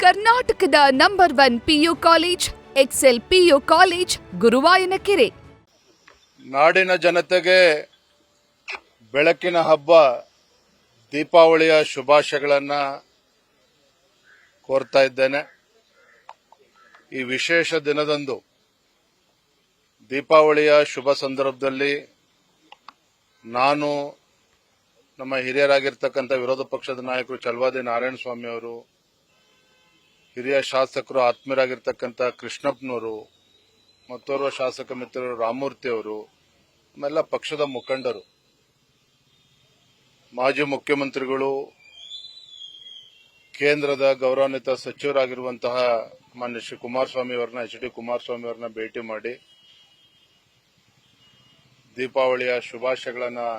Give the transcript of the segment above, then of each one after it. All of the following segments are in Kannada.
ಕರ್ನಾಟಕದ number 1 PU college Excel PU college Guruvayanakere. ನಾಡಿನ ಜನತೆಗೆ ಬೆಳಕಿನ ಹಬ್ಬ ದೀಪಾವಳಿಯ ಶುಭಾಶಯಗಳನ್ನು ಕೋರ್ತಾ ಇದ್ದೇನೆ. ಈ ವಿಶೇಷ ದಿನದಂದು ದೀಪಾವಳಿಯ ಶುಭ ಸಂದರ್ಭದಲ್ಲಿ ನಾನು ನಮ್ಮ ಹಿರಿಯರಾಗಿರ್ತಕ್ಕಂಥ ವಿರೋಧ ಪಕ್ಷದ ನಾಯಕರು ಛಲವಾದಿ ನಾರಾಯಣಸ್ವಾಮಿ ಅವರು, ಹಿರಿಯ ಶಾಸಕರು ಆತ್ಮೀಯರಾಗಿರ್ತಕ್ಕಂಥ ಕೃಷ್ಣಪ್ಪನವರು, ಮತ್ತೋರ್ವ ಶಾಸಕ ಮಿತ್ರರು ರಾಮಮೂರ್ತಿ ಅವರು, ನಮ್ಮೆಲ್ಲ ಪಕ್ಷದ ಮುಖಂಡರು, ಮಾಜಿ ಮುಖ್ಯಮಂತ್ರಿಗಳು, ಕೇಂದ್ರದ ಗೌರವಾನ್ವಿತ ಸಚಿವರಾಗಿರುವಂತಹ ಮಾನ್ಯ ಶ್ರೀ ಕುಮಾರಸ್ವಾಮಿ ಅವರನ್ನ, HD ಕುಮಾರಸ್ವಾಮಿ ಅವರನ್ನ ಭೇಟಿ ಮಾಡಿ ದೀಪಾವಳಿಯ ಶುಭಾಶಯಗಳನ್ನು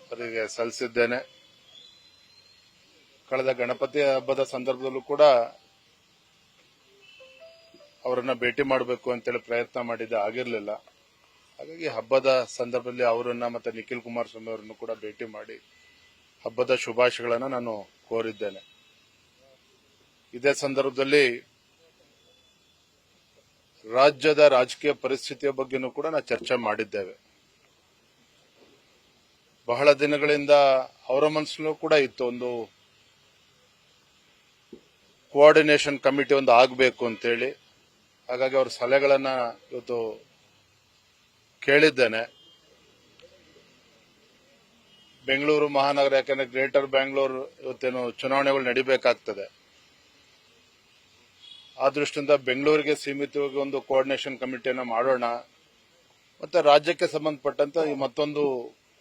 ಅವರಿಗೆ ಸಲ್ಲಿಸಿದ್ದೇನೆ. ಕಳೆದ ಗಣಪತಿ ಹಬ್ಬದ ಸಂದರ್ಭದಲ್ಲೂ ಕೂಡ ಅವರನ್ನ ಭೇಟಿ ಮಾಡಬೇಕು ಅಂತೇಳಿ ಪ್ರಯತ್ನ ಮಾಡಿದ್ದೆ, ಆಗಿರಲಿಲ್ಲ. ಹಾಗಾಗಿ ಹಬ್ಬದ ಸಂದರ್ಭದಲ್ಲಿ ಅವರನ್ನ ಮತ್ತೆ ನಿಖಿಲ್ ಕುಮಾರಸ್ವಾಮಿ ಅವರನ್ನು ಕೂಡ ಭೇಟಿ ಮಾಡಿ ಹಬ್ಬದ ಶುಭಾಶಯಗಳನ್ನು ನಾನು ಕೋರಿದ್ದೇನೆ. ಇದೇ ಸಂದರ್ಭದಲ್ಲಿ ರಾಜ್ಯದ ರಾಜಕೀಯ ಪರಿಸ್ಥಿತಿಯ ಬಗ್ಗೆನೂ ಕೂಡ ನಾವು ಚರ್ಚೆ ಮಾಡಿದ್ದೇವೆ. ಬಹಳ ದಿನಗಳಿಂದ ಅವರ ಮನಸ್ಸಲ್ಲೂ ಕೂಡ ಇತ್ತು, ಒಂದು ಕೋಆರ್ಡಿನೇಷನ್ ಕಮಿಟಿ ಒಂದು ಆಗಬೇಕು ಅಂತೇಳಿ. ಹಾಗಾಗಿ ಅವರ ಸಲಹೆಗಳನ್ನ ಇವತ್ತು ಕೇಳಿದ್ದೇನೆ. ಬೆಂಗಳೂರು ಮಹಾನಗರ, ಯಾಕಂದ್ರೆ ಗ್ರೇಟರ್ ಬ್ಯಾಂಗ್ಳೂರು ಇವತ್ತೇನು ಚುನಾವಣೆಗಳು ನಡೀಬೇಕಾಗ್ತದೆ, ಆ ದೃಷ್ಟಿಯಿಂದ ಬೆಂಗಳೂರಿಗೆ ಸೀಮಿತವಾಗಿ ಒಂದು ಕೋಆರ್ಡಿನೇಷನ್ ಕಮಿಟಿಯನ್ನು ಮಾಡೋಣ, ಮತ್ತೆ ರಾಜ್ಯಕ್ಕೆ ಸಂಬಂಧಪಟ್ಟಂತ ಈ ಮತ್ತೊಂದು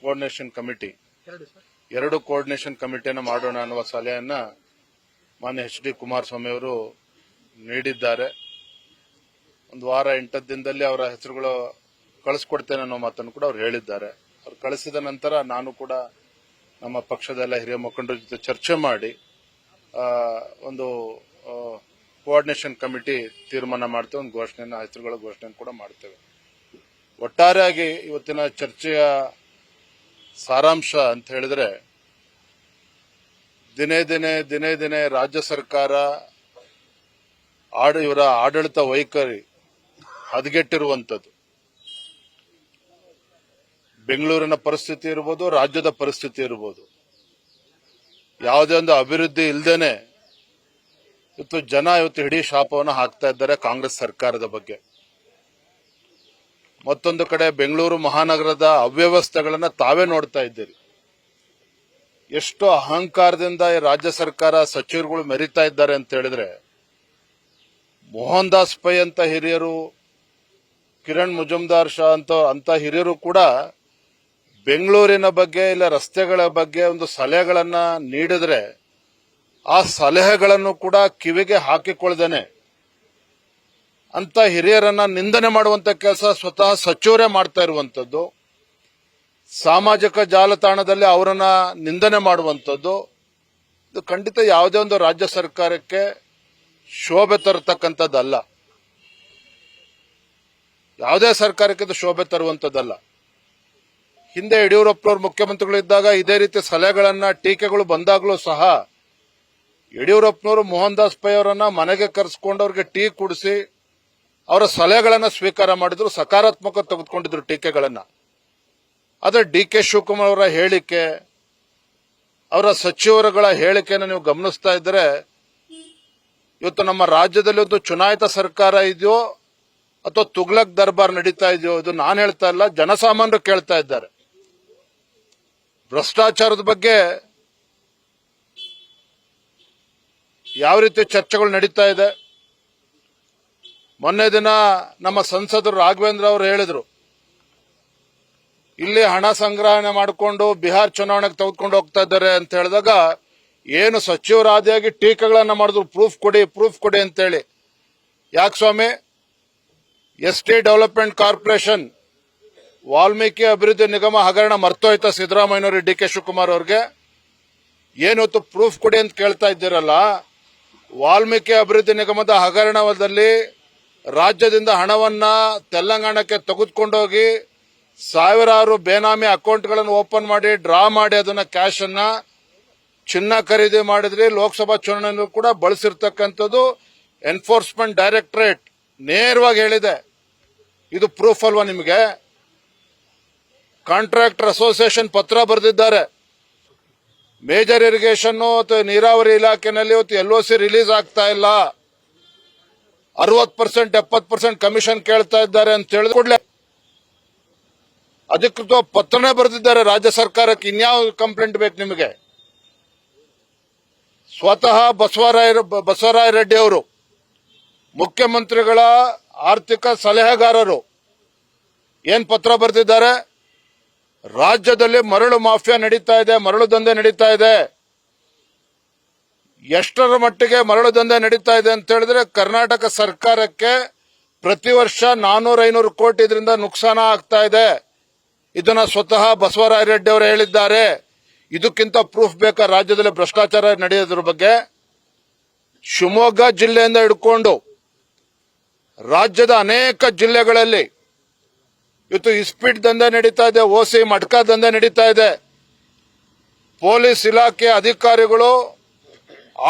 ಕೋಆರ್ಡಿನೇಷನ್ ಕಮಿಟಿ, 2 ಕೋಆರ್ಡಿನೇಷನ್ ಕಮಿಟಿಯನ್ನು ಮಾಡೋಣ ಅನ್ನುವ ಸಲಹೆಯನ್ನ ಮಾನ್ಯ HD ಕುಮಾರಸ್ವಾಮಿ ಅವರು ನೀಡಿದ್ದಾರೆ. ಒಂದು ವಾರ 8 ದಿನದಲ್ಲಿ ಅವರ ಹೆಸರುಗಳು ಕಳಿಸ್ಕೊಡ್ತೇನೆ ಅನ್ನೋ ಮಾತನ್ನು ಕೂಡ ಅವರು ಹೇಳಿದ್ದಾರೆ. ಅವ್ರು ಕಳಿಸಿದ ನಂತರ ನಾನು ಕೂಡ ನಮ್ಮ ಪಕ್ಷದ ಎಲ್ಲ ಹಿರಿಯ ಮುಖಂಡರ ಜೊತೆ ಚರ್ಚೆ ಮಾಡಿ ಒಂದು ಕೋಆರ್ಡಿನೇಷನ್ ಕಮಿಟಿ ತೀರ್ಮಾನ ಮಾಡ್ತೇವೆ, ಒಂದು ಹೆಸರುಗಳ ಘೋಷಣೆ ಕೂಡ ಮಾಡ್ತೇವೆ. ಒಟ್ಟಾರೆಯಾಗಿ ಇವತ್ತಿನ ಚರ್ಚೆಯ ಸಾರಾಂಶ ಅಂತ ಹೇಳಿದ್ರೆ, ದಿನೇ ದಿನೇ ರಾಜ್ಯ ಸರ್ಕಾರ ಇವರ ಆಡಳಿತ ವೈಖರಿ ಹದಗೆಟ್ಟಿರುವಂಥದ್ದು. ಬೆಂಗಳೂರಿನ ಪರಿಸ್ಥಿತಿ ಇರ್ಬೋದು, ರಾಜ್ಯದ ಪರಿಸ್ಥಿತಿ ಇರ್ಬೋದು, ಯಾವುದೇ ಒಂದು ಅಭಿವೃದ್ಧಿ ಇಲ್ಲದೇನೆ ಇವತ್ತು ಇಡೀ ಶಾಪವನ್ನು ಹಾಕ್ತಾ ಇದ್ದಾರೆ ಕಾಂಗ್ರೆಸ್ ಸರ್ಕಾರದ ಬಗ್ಗೆ. ಮತ್ತೊಂದು ಕಡೆ ಬೆಂಗಳೂರು ಮಹಾನಗರದ ಅವ್ಯವಸ್ಥೆಗಳನ್ನ ತಾವೇ ನೋಡ್ತಾ ಇದ್ದೀರಿ. ಎಷ್ಟು ಅಹಂಕಾರದಿಂದ ಈ ರಾಜ್ಯ ಸರ್ಕಾರ ಸಚಿವರುಗಳು ಮೆರೀತಾ ಇದ್ದಾರೆ ಅಂತ ಹೇಳಿದ್ರೆ, ಮೋಹನ್ ದಾಸ್ ಪೈ ಅಂತ ಹಿರಿಯರು, ಕಿರಣ್ ಮುಜುಮ್ದಾರ್ ಶಾ ಅಂತ ಹಿರಿಯರು ಕೂಡ ಬೆಂಗಳೂರಿನ ಬಗ್ಗೆ ಇಲ್ಲ ರಸ್ತೆಗಳ ಬಗ್ಗೆ ಒಂದು ಸಲಹೆಗಳನ್ನ ನೀಡಿದ್ರೆ, ಆ ಸಲಹೆಗಳನ್ನು ಕೂಡ ಕಿವಿಗೆ ಹಾಕಿಕೊಳ್ಳದೇನೆ ಅಂತ ಹಿರಿಯರನ್ನ ನಿಂದನೆ ಮಾಡುವಂತ ಕೆಲಸ ಸ್ವತಃ ಸಚಿವರೇ ಮಾಡ್ತಾ ಇರುವಂತದ್ದು, ಸಾಮಾಜಿಕ ಜಾಲತಾಣದಲ್ಲಿ ಅವರನ್ನ ನಿಂದನೆ ಮಾಡುವಂತದ್ದು, ಇದು ಖಂಡಿತ ಯಾವುದೇ ಒಂದು ರಾಜ್ಯ ಸರ್ಕಾರಕ್ಕೆ ಶೋಭೆ ತರತಕ್ಕಂಥದ್ದಲ್ಲ. ಯಾವುದೇ ಸರ್ಕಾರಕ್ಕೆ ಇದು ಶೋಭೆ ತರುವಂತದ್ದಲ್ಲ. ಹಿಂದೆ ಯಡಿಯೂರಪ್ಪನವರು ಮುಖ್ಯಮಂತ್ರಿಗಳಿದ್ದಾಗ ಇದೇ ರೀತಿ ಸಲಹೆಗಳನ್ನ, ಟೀಕೆಗಳು ಬಂದಾಗಲೂ ಸಹ ಯಡಿಯೂರಪ್ಪನವರು ಮೋಹನ್ ದಾಸ್ ಪೈ ಅವರನ್ನ ಮನೆಗೆ ಕರೆಸಿಕೊಂಡು ಅವ್ರಿಗೆ ಟೀ ಕುಡಿಸಿ ಅವರ ಸಲಹೆಗಳನ್ನ ಸ್ವೀಕಾರ ಮಾಡಿದ್ರು, ಸಕಾರಾತ್ಮಕ ತೆಗೆದುಕೊಂಡಿದ್ರು ಟೀಕೆಗಳನ್ನ. ಆದರೆ DK ಶಿವಕುಮಾರ್ ಅವರ ಹೇಳಿಕೆ, ಅವರ ಸಚಿವರುಗಳ ಹೇಳಿಕೆಯನ್ನು ನೀವು ಗಮನಿಸ್ತಾ ಇದ್ರೆ, ಇವತ್ತು ನಮ್ಮ ರಾಜ್ಯದಲ್ಲಿ ಒಂದು ಚುನಾಯಿತ ಸರ್ಕಾರ ಇದೆಯೋ ಅಥವಾ ತುಗ್ಲಕ್ ದರ್ಬಾರ್ ನಡೀತಾ ಇದೆಯೋ, ಇದು ನಾನು ಹೇಳ್ತಾ ಇಲ್ಲ, ಜನಸಾಮಾನ್ಯರು ಕೇಳ್ತಾ ಇದ್ದಾರೆ. ಭ್ರಷ್ಟಾಚಾರದ ಬಗ್ಗೆ ಯಾವ ರೀತಿ ಚರ್ಚೆಗಳು ನಡೀತಾ ಇದೆ. ಮೊನ್ನೆ ದಿನ ನಮ್ಮ ಸಂಸದರು ರಾಘವೇಂದ್ರ ಅವರು ಹೇಳಿದ್ರು, ಇಲ್ಲಿ ಹಣ ಸಂಗ್ರಹಣೆ ಮಾಡಿಕೊಂಡು ಬಿಹಾರ್ ಚುನಾವಣೆಗೆ ತೆಗೆದುಕೊಂಡು ಹೋಗ್ತಾ ಇದ್ದಾರೆ ಅಂತ ಹೇಳಿದಾಗ, ಏನು ಸಚಿವರಾದಿಯಾಗಿ ಟೀಕೆಗಳನ್ನ ಮಾಡಿದ್ರು, ಪ್ರೂಫ್ ಕೊಡಿ ಅಂತೇಳಿ. ಯಾಕೆ ಸ್ವಾಮಿ, ST ಡೆವಲಪ್ಮೆಂಟ್ ಕಾರ್ಪೊರೇಷನ್, ವಾಲ್ಮೀಕಿ ಅಭಿವೃದ್ಧಿ ನಿಗಮ ಹಗರಣ ಮರ್ತೋಯ್ತಾ ಸಿದ್ದರಾಮಯ್ಯನವರು, DK ಶಿವಕುಮಾರ್ ಅವ್ರಿಗೆ? ಏನೊತ್ತು ಪ್ರೂಫ್ ಕೊಡಿ ಅಂತ ಕೇಳ್ತಾ ಇದ್ದೀರಲ್ಲ. ವಾಲ್ಮೀಕಿ ಅಭಿವೃದ್ಧಿ ನಿಗಮದ ಹಗರಣದಲ್ಲಿ ರಾಜ್ಯದಿಂದ ಹಣವನ್ನ ತೆಲಂಗಾಣಕ್ಕೆ ತೆಗೆದುಕೊಂಡೋಗಿ ಸಾವಿರಾರು ಬೇನಾಮಿ ಅಕೌಂಟ್ಗಳನ್ನು ಓಪನ್ ಮಾಡಿ ಡ್ರಾ ಮಾಡಿ ಅದನ್ನ ಕ್ಯಾಶ್ ಅನ್ನ ಚಿನ್ನ ಖರೀದಿ ಮಾಡಿದ್ರಿ, ಲೋಕಸಭಾ ಚುನಾವಣೆಯಲ್ಲೂ ಕೂಡ ಬಳಸಿರ್ತಕ್ಕಂಥದ್ದು ಎನ್ಫೋರ್ಸ್ಮೆಂಟ್ ಡೈರೆಕ್ಟರೇಟ್ ನೇರವಾಗಿ ಹೇಳಿದೆ. ಇದು ಪ್ರೂಫ್ ಅಲ್ವಾ ನಿಮಗೆ? ಕಾಂಟ್ರಾಕ್ಟರ್ ಅಸೋಸಿಯೇಷನ್ ಪತ್ರ ಬರೆದಿದ್ದಾರೆ. ಮೇಜರ್ ಇರಿಗೇಷನ್ ಅಥವಾ ನೀರಾವರಿ ಇಲಾಖೆನಲ್ಲಿ ಇವತ್ತು LOC ರಿಲೀಸ್ ಆಗ್ತಾ ಇಲ್ಲ, 60% 70% ಕಮಿಷನ್ ಕೇಳ್ತಾ ಇದ್ದಾರೆ ಅಂತ ಹೇಳಿದ ಕೂಡಲೇ ಅಧಿಕೃತ ಪತ್ರನೇ ಬರೆದಿದ್ದಾರೆ ರಾಜ್ಯ ಸರ್ಕಾರಕ್ಕೆ. ಇನ್ಯಾವ ಕಂಪ್ಲೇಂಟ್ ಬೇಕು ನಿಮಗೆ? ಸ್ವತಃ ಬಸವರಾಯ ರೆಡ್ಡಿ ಅವರು ಮುಖ್ಯಮಂತ್ರಿಗಳ ಆರ್ಥಿಕ ಸಲಹೆಗಾರರು ಏನ್ ಪತ್ರ ಬರೆದಿದ್ದಾರೆ? ರಾಜ್ಯದಲ್ಲಿ ಮರಳು ಮಾಫಿಯಾ ನಡೀತಾ ಇದೆ, ಮರಳು ದಂಧೆ ನಡೀತಾ ಇದೆ. ಎಷ್ಟರ ಮಟ್ಟಿಗೆ ಮರಳು ದಂಧೆ ನಡೀತಾ ಇದೆ ಅಂತ ಹೇಳಿದ್ರೆ, ಕರ್ನಾಟಕ ಸರ್ಕಾರಕ್ಕೆ ಪ್ರತಿ ವರ್ಷ 400-500 ಕೋಟಿ ಇದರಿಂದ ನುಕ್ಸಾನ ಆಗ್ತಾ ಇದೆ. ಇದನ್ನ ಸ್ವತಃ ಬಸವರಾಯ ರೆಡ್ಡಿ ಅವರು ಹೇಳಿದ್ದಾರೆ. ಇದಕ್ಕಿಂತ ಪ್ರೂಫ್ ಬೇಕಾ ರಾಜ್ಯದಲ್ಲಿ ಭ್ರಷ್ಟಾಚಾರ ನಡೆಯೋದ್ರ ಬಗ್ಗೆ? ಶಿವಮೊಗ್ಗ ಜಿಲ್ಲೆಯಿಂದ ಹಿಡ್ಕೊಂಡು ರಾಜ್ಯದ ಅನೇಕ ಜಿಲ್ಲೆಗಳಲ್ಲಿ ಇವತ್ತು ಇಸ್ಪೀಟ್ ದಂಧೆ ನಡೀತಾ ಇದೆ, ಓಸಿ ಮಟ್ಕಾ ದಂಧೆ ನಡೀತಾ ಇದೆ. ಪೊಲೀಸ್ ಇಲಾಖೆ ಅಧಿಕಾರಿಗಳು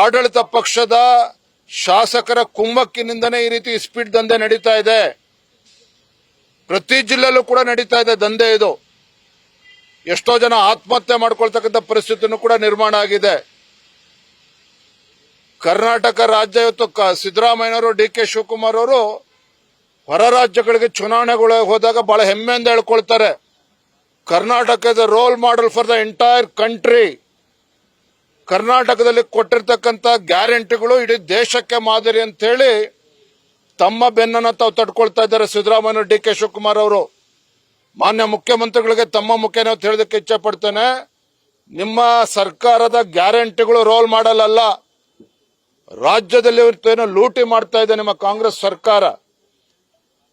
ಆಡಳಿತ ಪಕ್ಷದ ಶಾಸಕರ ಕುಮ್ಮಕ್ಕಿನಿಂದನೇ ಈ ರೀತಿ ಇಸ್ಪೀಟ್ ದಂಧೆ ನಡೀತಾ ಇದೆ. ಪ್ರತಿ ಜಿಲ್ಲೆಯಲ್ಲೂ ಕೂಡ ನಡೀತಾ ಇದೆ ದಂಧೆ. ಇದು ಎಷ್ಟೋ ಜನ ಆತ್ಮಹತ್ಯೆ ಮಾಡ್ಕೊಳ್ತಕ್ಕಂಥ ಪರಿಸ್ಥಿತಿನೂ ಕೂಡ ನಿರ್ಮಾಣ ಆಗಿದೆ. ಕರ್ನಾಟಕ ರಾಜ್ಯ ಇವತ್ತು ಸಿದ್ದರಾಮಯ್ಯನವರು, DK ಶಿವಕುಮಾರ್ ಅವರು ಹೊರ ರಾಜ್ಯಗಳಿಗೆ ಚುನಾವಣೆಗಳು ಹೋದಾಗ ಬಹಳ ಹೆಮ್ಮೆಯಿಂದ ಹೇಳ್ಕೊಳ್ತಾರೆ, Karnataka is a role model for the entire country. ಕರ್ನಾಟಕದಲ್ಲಿ ಕೊಟ್ಟಿರ್ತಕ್ಕಂಥ ಗ್ಯಾರಂಟಿಗಳು ಇಡೀ ದೇಶಕ್ಕೆ ಮಾದರಿ ಅಂತ ಹೇಳಿ ತಮ್ಮ ಬೆನ್ನನ್ನು ತಾವು ತಡ್ಕೊಳ್ತಾ ಇದ್ದಾರೆ ಸಿದ್ದರಾಮಯ್ಯ, DK ಶಿವಕುಮಾರ್ ಅವರು. ಮಾನ್ಯ ಮುಖ್ಯಮಂತ್ರಿಗಳಿಗೆ ತಮ್ಮ ಮುಖ್ಯನೇ ಹೇಳೋದಕ್ಕೆ ಇಚ್ಛೆ ಪಡ್ತೇನೆ, ನಿಮ್ಮ ಸರ್ಕಾರದ ಗ್ಯಾರಂಟಿಗಳು ರೋಲ್ ಮಾಡಲ್ ಅಲ್ಲ. ರಾಜ್ಯದಲ್ಲಿ ಏನೋ ಲೂಟಿ ಮಾಡ್ತಾ ಇದೆ ನಿಮ್ಮ ಕಾಂಗ್ರೆಸ್ ಸರ್ಕಾರ.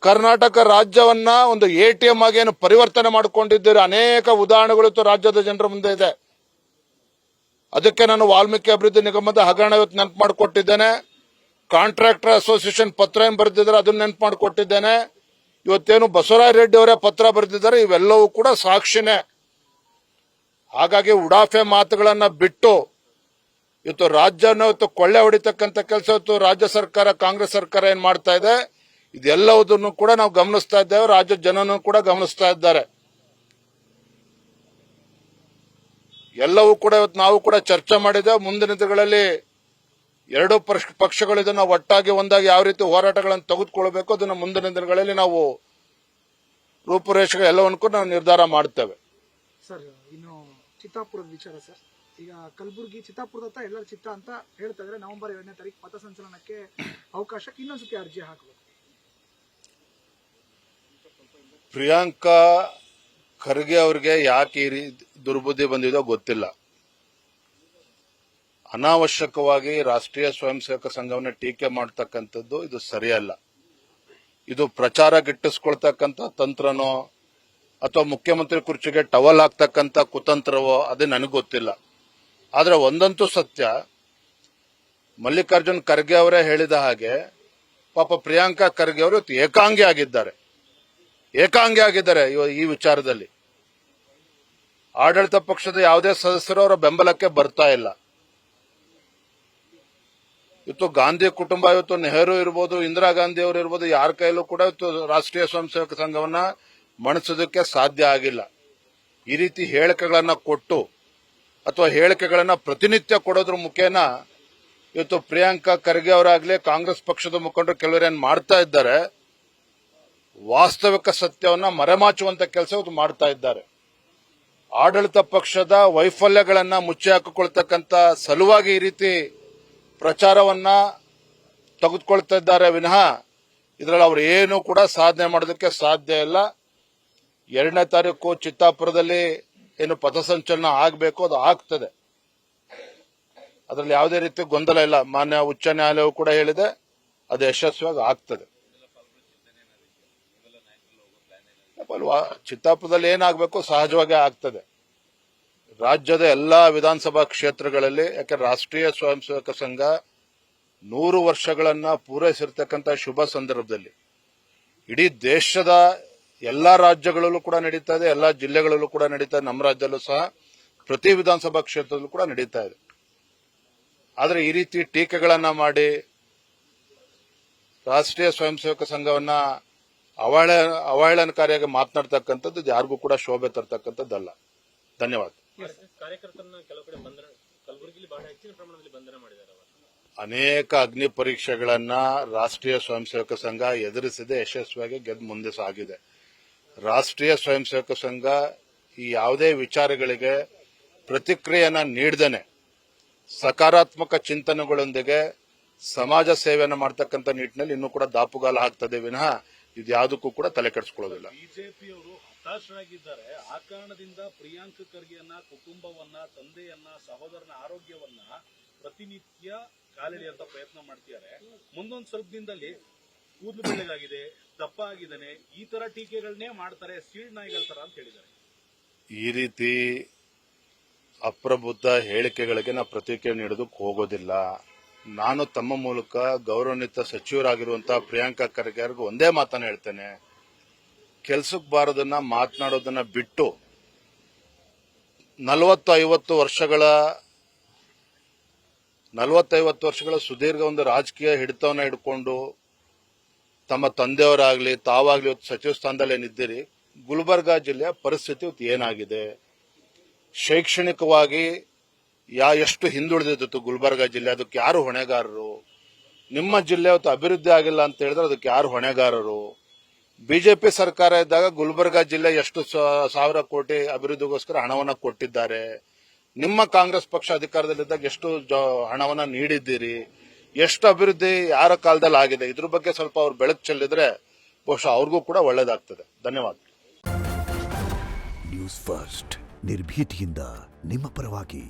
ಕರ್ನಾಟಕ ರಾಜ್ಯವನ್ನ ಒಂದು ATM ಆಗಿ ಏನು ಪರಿವರ್ತನೆ ಮಾಡಿಕೊಂಡಿದ್ದೀರಿ, ಅನೇಕ ಉದಾಹರಣೆಗಳು ರಾಜ್ಯದ ಜನರ ಮುಂದೆ ಇದೆ. ಅದಕ್ಕೆ ನಾನು ವಾಲ್ಮೀಕಿ ಅಭಿವೃದ್ಧಿ ನಿಗಮದ ಹಗರಣ ಇವತ್ತು ನೆನಪು ಮಾಡಿಕೊಟ್ಟಿದ್ದೇನೆ. ಕಾಂಟ್ರಾಕ್ಟರ್ ಅಸೋಸಿಯೇಷನ್ ಪತ್ರ ಏನ್ ಬರೆದಿದ್ದಾರೆ ಅದನ್ನ ನೆನಪು ಮಾಡಿಕೊಟ್ಟಿದ್ದೇನೆ. ಇವತ್ತೇನು ಬಸವರಾಯ ರೆಡ್ಡಿ ಅವರೇ ಪತ್ರ ಬರೆದಿದ್ದಾರೆ, ಇವೆಲ್ಲವೂ ಕೂಡ ಸಾಕ್ಷಿನೇ. ಹಾಗಾಗಿ ಉಡಾಫೆ ಮಾತುಗಳನ್ನ ಬಿಟ್ಟು ಇವತ್ತು ರಾಜ್ಯನ ಇವತ್ತು ಕೊಳ್ಳೆ ಹೊಡಿತಕ್ಕಂಥ ಕೆಲಸ ಇವತ್ತು ರಾಜ್ಯ ಸರ್ಕಾರ, ಕಾಂಗ್ರೆಸ್ ಸರ್ಕಾರ ಏನ್ ಮಾಡ್ತಾ ಇದೆ, ಇದೆಲ್ಲವುದನ್ನು ಕೂಡ ನಾವು ಗಮನಿಸ್ತಾ ಇದ್ದೇವೆ. ರಾಜ್ಯದ ಜನನೂ ಕೂಡ ಗಮನಿಸ್ತಾ ಇದ್ದಾರೆ. ಎಲ್ಲವೂ ಕೂಡ ಇವತ್ತು ನಾವು ಕೂಡ ಚರ್ಚೆ ಮಾಡಿದ್ದೇವೆ. ಮುಂದಿನ ದಿನಗಳಲ್ಲಿ ಎರಡೂ ಪಕ್ಷಗಳು ಇದನ್ನ ಒಟ್ಟಾಗಿ ಒಂದಾಗಿ ಯಾವ ರೀತಿ ಹೋರಾಟಗಳನ್ನು ತೆಗೆದುಕೊಳ್ಬೇಕು ಅದನ್ನು ಮುಂದಿನ ದಿನಗಳಲ್ಲಿ ನಾವು ರೂಪುರೇಷೆ ಎಲ್ಲವನ್ನು ಕೂಡ ನಾವು ನಿರ್ಧಾರ ಮಾಡ್ತೇವೆ. ಸರ್, ಇನ್ನು ಚಿತ್ತಾಪುರದ ವಿಚಾರ ಸರ್, ಈಗ ಕಲಬುರಗಿ ಚಿತ್ತಾಪುರದತ್ತ ಎಲ್ಲರ ಚಿತ್ತ ಅಂತ ಹೇಳ್ತಾ ಇದ್ರೆ ನವೆಂಬರ್ 2ನೇ ತಾರೀಕು ಪಥಸಂಚಲನಕ್ಕೆ ಅವಕಾಶಕ್ಕೆ ಇನ್ನೊಂದ್ಸತಿ ಅರ್ಜಿ ಹಾಕಬೇಕು. ಪ್ರಿಯಾಂಕಾ ಖರ್ಗೆ ಅವರಿಗೆ ಯಾಕೆ ಈ ದುರ್ಬುದ್ಧಿ ಬಂದಿದೋ ಗೊತ್ತಿಲ್ಲ. ಅನಾವಶ್ಯಕವಾಗಿ ರಾಷ್ಟ್ರೀಯ ಸ್ವಯಂ ಸೇವಕ ಸಂಘವನ್ನ ಟೀಕೆ ಮಾಡತಕ್ಕಂಥದ್ದು ಇದು ಸರಿಯಲ್ಲ. ಇದು ಪ್ರಚಾರ ಗಿಟ್ಟಿಸ್ಕೊಳ್ತಕ್ಕಂಥ ತಂತ್ರನೋ ಅಥವಾ ಮುಖ್ಯಮಂತ್ರಿ ಕುರ್ಚಿಗೆ ಟವಲ್ ಹಾಕ್ತಕ್ಕಂಥ ಕುತಂತ್ರವೋ ಅದೇ ನನಗೆ ಗೊತ್ತಿಲ್ಲ. ಆದ್ರೆ ಒಂದಂತೂ ಸತ್ಯ, ಮಲ್ಲಿಕಾರ್ಜುನ್ ಖರ್ಗೆ ಅವರೇ ಹೇಳಿದ ಹಾಗೆ ಪಾಪ ಪ್ರಿಯಾಂಕಾ ಖರ್ಗೆ ಅವರು ಏಕಾಂಗಿ ಆಗಿದ್ದಾರೆ ಈ ವಿಚಾರದಲ್ಲಿ. ಆಡಳಿತ ಪಕ್ಷದ ಯಾವುದೇ ಸದಸ್ಯರು ಅವರ ಬೆಂಬಲಕ್ಕೆ ಬರ್ತಾ ಇಲ್ಲ. ಇವತ್ತು ಗಾಂಧಿ ಕುಟುಂಬ, ಇವತ್ತು ನೆಹರು ಇರ್ಬೋದು, ಇಂದಿರಾ ಗಾಂಧಿ ಅವರು ಇರ್ಬೋದು, ಯಾರ ಕೈಯಲ್ಲೂ ಕೂಡ ಇವತ್ತು ರಾಷ್ಟ್ರೀಯ ಸ್ವಯಂ ಸೇವಕ ಸಂಘವನ್ನ ಮಣಿಸೋದಕ್ಕೆ ಸಾಧ್ಯ ಆಗಿಲ್ಲ. ಈ ರೀತಿ ಹೇಳಿಕೆಗಳನ್ನ ಕೊಟ್ಟು ಅಥವಾ ಹೇಳಿಕೆಗಳನ್ನ ಪ್ರತಿನಿತ್ಯ ಕೊಡೋದ್ರ ಮುಖೇನ ಇವತ್ತು ಪ್ರಿಯಾಂಕಾ ಖರ್ಗೆ ಅವರಾಗ್ಲಿ ಕಾಂಗ್ರೆಸ್ ಪಕ್ಷದ ಮುಖಂಡರು ಕೆಲವರೇನು ಮಾಡ್ತಾ ಇದ್ದಾರೆ, ವಾಸ್ತವಿಕ ಸತ್ಯವನ್ನ ಮರೆಮಾಚುವಂತ ಕೆಲಸ ಇವತ್ತು ಮಾಡ್ತಾ ಇದ್ದಾರೆ. ಆಡಳಿತ ಪಕ್ಷದ ವೈಫಲ್ಯಗಳನ್ನ ಮುಚ್ಚಿ ಹಾಕಿಕೊಳ್ತಕ್ಕಂಥ ಸಲುವಾಗಿ ಈ ರೀತಿ ಪ್ರಚಾರವನ್ನ ತೆಗೆದುಕೊಳ್ತಾ ಇದ್ದಾರೆ ವಿನಃ ಇದರಲ್ಲಿ ಅವರು ಏನು ಕೂಡ ಸಾಧನೆ ಮಾಡೋದಕ್ಕೆ ಸಾಧ್ಯ ಇಲ್ಲ. 2ನೇ ತಾರೀಕು ಚಿತ್ತಾಪುರದಲ್ಲಿ ಏನು ಪಥಸಂಚಲನ ಆಗಬೇಕು ಅದು ಆಗ್ತದೆ, ಅದರಲ್ಲಿ ಯಾವುದೇ ರೀತಿ ಗೊಂದಲ ಇಲ್ಲ. ಮಾನ್ಯ ಉಚ್ಚ ನ್ಯಾಯಾಲಯವು ಕೂಡ ಹೇಳಿದೆ, ಅದು ಯಶಸ್ವಿಯಾಗಿ ಆಗ್ತದೆ. ಚಿತ್ತಾಪುರದಲ್ಲಿ ಏನಾಗಬೇಕು ಸಹಜವಾಗಿ ಆಗ್ತದೆ. ರಾಜ್ಯದ ಎಲ್ಲಾ ವಿಧಾನಸಭಾ ಕ್ಷೇತ್ರಗಳಲ್ಲಿ, ಯಾಕೆ ರಾಷ್ಟ್ರೀಯ ಸ್ವಯಂ ಸೇವಕ ಸಂಘ 100 ವರ್ಷಗಳನ್ನ ಪೂರೈಸಿರ್ತಕ್ಕಂಥ ಶುಭ ಸಂದರ್ಭದಲ್ಲಿ ಇಡೀ ದೇಶದ ಎಲ್ಲಾ ರಾಜ್ಯಗಳಲ್ಲೂ ಕೂಡ ನಡೀತಾ ಇದೆ, ಎಲ್ಲಾ ಜಿಲ್ಲೆಗಳಲ್ಲೂ ಕೂಡ ನಡೀತಾ ಇದೆ. ನಮ್ಮ ರಾಜ್ಯದಲ್ಲೂ ಸಹ ಪ್ರತಿ ವಿಧಾನಸಭಾ ಕ್ಷೇತ್ರದಲ್ಲೂ ಕೂಡ ನಡೀತಾ ಇದೆ. ಆದರೆ ಈ ರೀತಿ ಟೀಕೆಗಳನ್ನ ಮಾಡಿ ರಾಷ್ಟ್ರೀಯ ಸ್ವಯಂ ಸೇವಕ ಸಂಘವನ್ನ ಅವಹೇಳನಕಾರಿಯಾಗಿ ಮಾತನಾಡ್ತಕ್ಕಂಥದ್ದು ಯಾರಿಗೂ ಕೂಡ ಶೋಭೆ ತರ್ತಕ್ಕಂಥದ್ದಲ್ಲ. ಧನ್ಯವಾದ. ಕಾರ್ಯಕರ್ತರನ್ನ ಕೆಲವು ಕಡೆ ಬಂಧನ, ಕಲಬುರಗಿಯಲ್ಲಿ ಬಹಳ ಹೆಚ್ಚಿನ ಪ್ರಮಾಣದಲ್ಲಿ ಬಂಧನ ಮಾಡಿದ್ದಾರೆ. ಅನೇಕ ಅಗ್ನಿ ಪರೀಕ್ಷೆಗಳನ್ನ ರಾಷ್ಟ್ರೀಯ ಸ್ವಯಂ ಸೇವಕ ಸಂಘ ಎದುರಿಸದೆ ಯಶಸ್ವಿಯಾಗಿ ಗೆದ್ದು ಮುಂದೆ ಸಾಗಿದೆ. ರಾಷ್ಟ್ರೀಯ ಸ್ವಯಂ ಸೇವಕ ಸಂಘ ಈ ಯಾವುದೇ ವಿಚಾರಗಳಿಗೆ ಪ್ರತಿಕ್ರಿಯೆಯನ್ನ ನೀಡದೇನೆ ಸಕಾರಾತ್ಮಕ ಚಿಂತನೆಗಳೊಂದಿಗೆ ಸಮಾಜ ಸೇವೆಯನ್ನು ಮಾಡ್ತಕ್ಕಂಥ ನಿಟ್ಟಿನಲ್ಲಿ ಇನ್ನೂ ಕೂಡ ದಾಪುಗಾಲ ಹಾಕ್ತದೆ ವಿನಃ ಇದ್ಯಾವುದಕ್ಕೂ ಕೂಡ ತಲೆ ಕೆಡಿಸ್ಕೊಳ್ಳೋದಿಲ್ಲ. ಬಿಜೆಪಿಯವರು ಹತಾಶರಾಗಿದ್ದಾರೆ. ಆ ಕಾರಣದಿಂದ ಪ್ರಿಯಾಂಕ್ ಖರ್ಗೆಯನ್ನ, ಕುಟುಂಬವನ್ನ, ತಂದೆಯನ್ನ, ಸಹೋದರನ ಆರೋಗ್ಯವನ್ನ ಪ್ರತಿನಿತ್ಯ ಕಾಲೆಳೆಯುವಂತ ಪ್ರಯತ್ನ ಮಾಡ್ತಿದ್ದಾರೆ. ಮುಂದೊಂದು ಸ್ವಲ್ಪ ದಿನದಲ್ಲಿ ಕೂದಲು ಬೆಳ್ಳಗಾಗಿದೆ, ದಪ್ಪ ಆಗಿದ್ದಾನೆ, ಈ ತರ ಟೀಕೆಗಳನ್ನೇ ಮಾಡ್ತಾರೆ, ಸೀಳ್ ನಾಯಿಗಳ ತರ ಅಂತ ಹೇಳಿದ್ದಾರೆ. ಈ ರೀತಿ ಅಪ್ರಬುದ್ಧ ಹೇಳಿಕೆಗಳಿಗೆ ನಾವು ಪ್ರತಿಕ್ರಿಯೆ ನೀಡೋದಕ್ಕೆ ಹೋಗೋದಿಲ್ಲ. ನಾನು ತಮ್ಮ ಮೂಲಕ ಗೌರವಾನ್ವಿತ ಸಚಿವರಾಗಿರುವಂತಹ ಪ್ರಿಯಾಂಕಾ ಖರ್ಗೆ ಅವರಿಗೆ ಒಂದೇ ಮಾತನ್ನ ಹೇಳ್ತೇನೆ, ಕೆಲ್ಸಕ್ಕೆ ಬಾರದನ್ನ ಮಾತನಾಡೋದನ್ನ ಬಿಟ್ಟು 40-50 ವರ್ಷಗಳ ಸುದೀರ್ಘ ಒಂದು ರಾಜಕೀಯ ಹಿಡಿತವನ್ನ ಹಿಡ್ಕೊಂಡು ತಮ್ಮ ತಂದೆಯವರಾಗ್ಲಿ ತಾವಾಗ್ಲಿ ಇವತ್ತು ಸಚಿವ ಸ್ಥಾನದಲ್ಲಿ ಏನಿದ್ದೀರಿ, ಗುಲ್ಬರ್ಗಾ ಜಿಲ್ಲೆಯ ಪರಿಸ್ಥಿತಿ ಇವತ್ತು ಏನಾಗಿದೆ, ಶೈಕ್ಷಣಿಕವಾಗಿ ಎಷ್ಟು ಹಿಂದುಳಿದಿತ್ತು ಗುಲ್ಬರ್ಗಾ ಜಿಲ್ಲೆ, ಅದಕ್ಕೆ ಯಾರು ಹೊಣೆಗಾರರು? ನಿಮ್ಮ ಜಿಲ್ಲೆ ಇವತ್ತು ಅಭಿವೃದ್ಧಿ ಆಗಿಲ್ಲ ಅಂತ ಹೇಳಿದ್ರೆ ಅದಕ್ಕೆ ಯಾರು ಹೊಣೆಗಾರರು? ಬಿಜೆಪಿ ಸರ್ಕಾರ ಇದ್ದಾಗ ಗುಲ್ಬರ್ಗಾ ಜಿಲ್ಲೆ ಎಷ್ಟು 1,000 ಕೋಟಿ ಅಭಿವೃದ್ಧಿಗೋಸ್ಕರ ಹಣವನ್ನ ಕೊಟ್ಟಿದ್ದಾರೆ. ನಿಮ್ಮ ಕಾಂಗ್ರೆಸ್ ಪಕ್ಷ ಅಧಿಕಾರದಲ್ಲಿದ್ದಾಗ ಎಷ್ಟು ಹಣವನ್ನ ನೀಡಿದ್ದೀರಿ, ಎಷ್ಟು ಅಭಿವೃದ್ಧಿ ಯಾರ ಕಾಲದಲ್ಲಿ ಆಗಿದೆ, ಇದ್ರ ಬಗ್ಗೆ ಸ್ವಲ್ಪ ಅವ್ರು ಬೆಳಕು ಚೆಲ್ಲಿದ್ರೆ ಬಹುಶಃ ಅವ್ರಿಗೂ ಕೂಡ ಒಳ್ಳೇದಾಗ್ತದೆ. ಧನ್ಯವಾದ. ನ್ಯೂಸ್ ಫಸ್ಟ್ ನಿರ್ಭೀತಿಯಿಂದ ನಿಮ್ಮ ಪರವಾಗಿ.